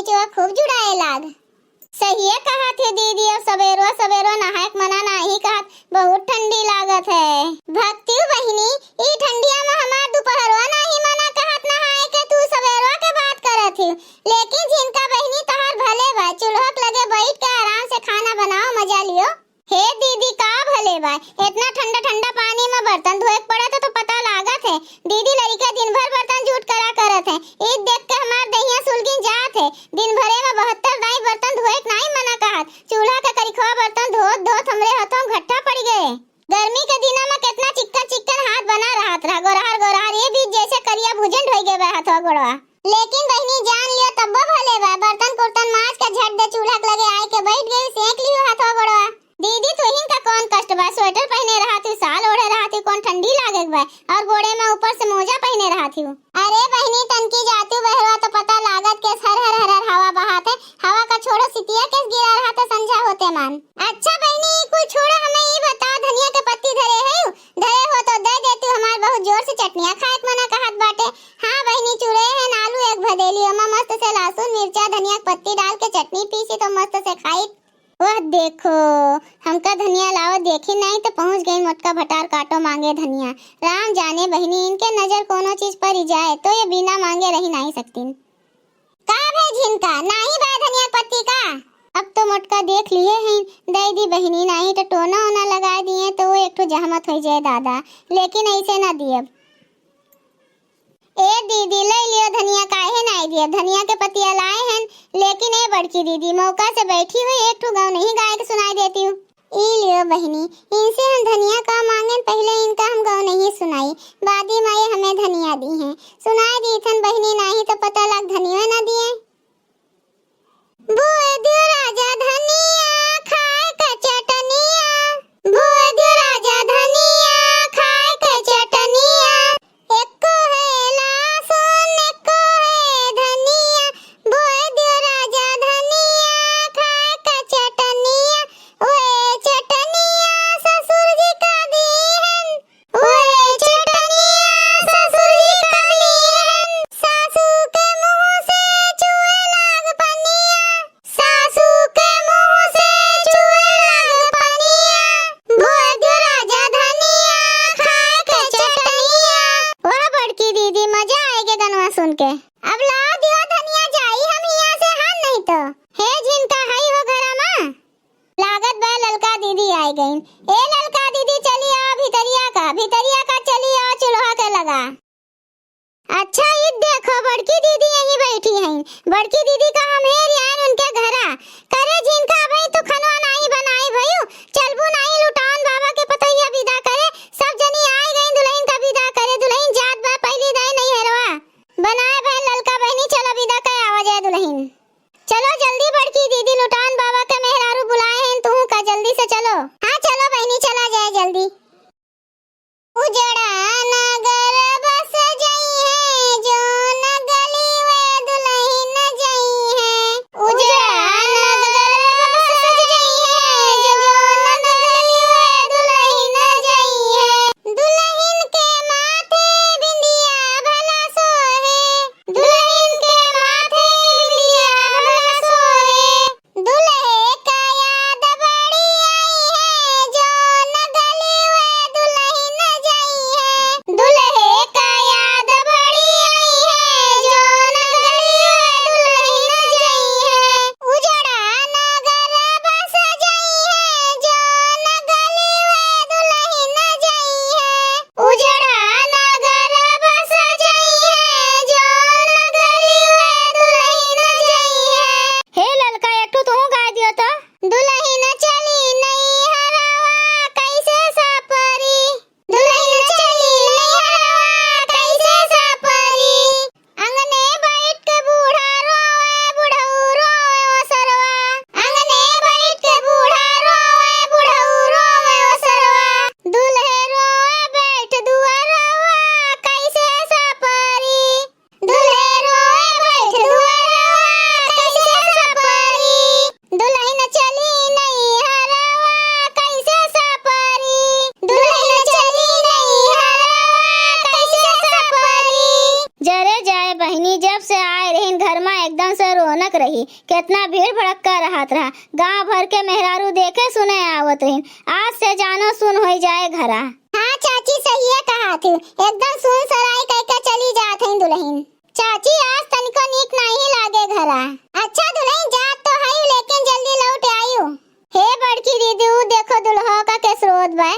नीचवा खूब जुड़ाए लाग। सही है कहा थे दीदी, अब सवेरो सवेरो नहाए मना नहीं कहत, बहुत ठंडी लागत है। भक्ति बहिनी ई ठंडिया में हमार दोपहरवा नहीं मना कहत नहाए के, तू सवेरो के बात करत ही। लेकिन जिनका बहिनी तहार भले बा, चूल्हा लगे बैठ के आराम से खाना बनाओ, मजा लियो। हे दीदी का भले बा, इतना ठंडा ठंडा पानी में बर्तन धोए पड़त तो पता लागत है। दीदी लड़का दिन भर बर्तन झूठ करा करत है, ई देख के हमार दहिया सुलगिन जात है। दिन भरे में 72 दाई बर्तन धोए नहीं मना कहत, चूल्हा के करिखवा बर्तन धोत धोत हमरे हाथों घट्टा पड़ गए। गर्मी के दिनों में कितना चिक्कन चिक्कन हाथ बना रहत रहा, गोरहर गोरहर ये भी जैसे करिया भुजन हो गए हाथवा गोड़वा। लेकिन बहनी जान लियो तब भले बा, बर्तन कुर्तन माज के झट दे चूल्हा लगे आए के बैठ गई, सेक लियो हाथवा गोड़वा। दीदी तुहिन का कौन कष्ट बा, स्वेटर पहने रहती, साल ओढ़े रहती, कौन ठंडी लागे बा, और गोड़े में ऊपर से मोजा पहने रहती हूँ। अरे बहनी तनकी जाती बहरवा तो पता लागत के हर हर हर हर हवा बहात है, हवा का छोड़ो सितिया के गिरा रहा तो संझा होते मान। अच्छा बहनी कोई छोड़ो, हमें ये बताओ धनिया के पत्ती धरे है, धरे हो तो दे देती, हमार बहुत जोर से चटनिया खाए मना कहत बाटे। हाँ बहनी चुरे है आलू एक भदेली, अम्मा मस्त से लहसुन मिर्चा धनिया पत्ती डाल के चटनी पीसी तो मस्त से खाई। वह देखो हमका धनिया लाओ देखी नहीं तो पहुंच गई मोटका भटार काटो मांगे धनिया। राम जाने बहनी इनके नजर कोनो चीज पर ही जाए तो ये बिना मांगे रही नहीं सकती। का भेज इनका नहीं बा धनिया पत्ती का, अब तो मोटका देख लिए हैं, दे दी बहनी नहीं तो टोना ओना लगा दिए तो वो एक तो जहमत हो जाए दादा, लेकिन ऐसे ना दिए। ए दीदी ले लियो धनिया, काहे नहीं दिए, धनिया के पत्तियां लाए हैं। लेकिन ए बड़की दीदी मौका से बैठी हुई एक ठो गाँव नहीं गाय के सुनाई देती हूँ। ई लियो बहनी, इनसे हम धनिया का मांगे, पहले इनका हम गाँव नहीं सुनाई, बादी माई हमें धनिया दी हैं, सुनाई दी थन बहनी नहीं तो पता लग धनिया ना दिए। बुए दियो राजा धनिया खाए के चटनिया, बुए दियो राजा धनिया खाए के चटनिया, एको है लहसुन एको है धनिया, बुए दियो राजा धनिया खाए के चटनिया, ओए चटनिया ससुर जी का दी हन, ओए चटनिया ससुर जी का दी हन, सासू के मुंह से चुए लाग पनिया, सासू के मुंह से चुए लाग पनिया, बुए दियो राजा धनिया खाए के चटनिया। वाह बड़की दीदी मजा आएगा गनवा सुन के। अब ला दियो धनिया जाई हम यहाँ से, हम नहीं तो हे जिनका हई हो घरा में लागत बा ललका दीदी आई गई। ए ललका दीदी चली आओ भितरिया का चली आओ चूल्हा के लगा। अच्छा ये देखो बड़की दीदी यहीं बैठी हैं, बड़की दीदी का हम हेर आए उनके घरा करे जिनका भाई तू खनवा नहीं बनाई भयू, चलबू नहीं लुटान बाबा के पतैया विदा करे, सब जनी आई गई दुल्हन का विदा करे, दुल्हन जात बा पहली दाई नहीं हेरवा बनाए बहन ललका बहनी, चलो विदा के आवा जाए दुल्हन, चलो जल्दी बड़की दीदी लुटान बाबा के मेहरारू बुलाए हैं, तू का जल्दी से चलो। हाँ चलो बहनी चला जाए जल्दी। उजड़ा नगर बस जाई है जो न गली वे दुल्हन जाई है, घर में एकदम से रौनक रही। कितना भीड़ भड़क्का रहत रहा। गांव भर के मेहरारू देखे सुने आवत रही। आज से जानो सुन हो जाए घरा। हाँ चाची सही है कहा थी। एकदम सुन सराय कह के चली जात है दुल्हन। चाची आज तनिको नीक नहीं लागे घरा। अच्छा दुल्हन जात तो है लेकिन जल्दी लौट आयु। हे बड़की दीदी देखो दुल्हा का कैसे रोत बा।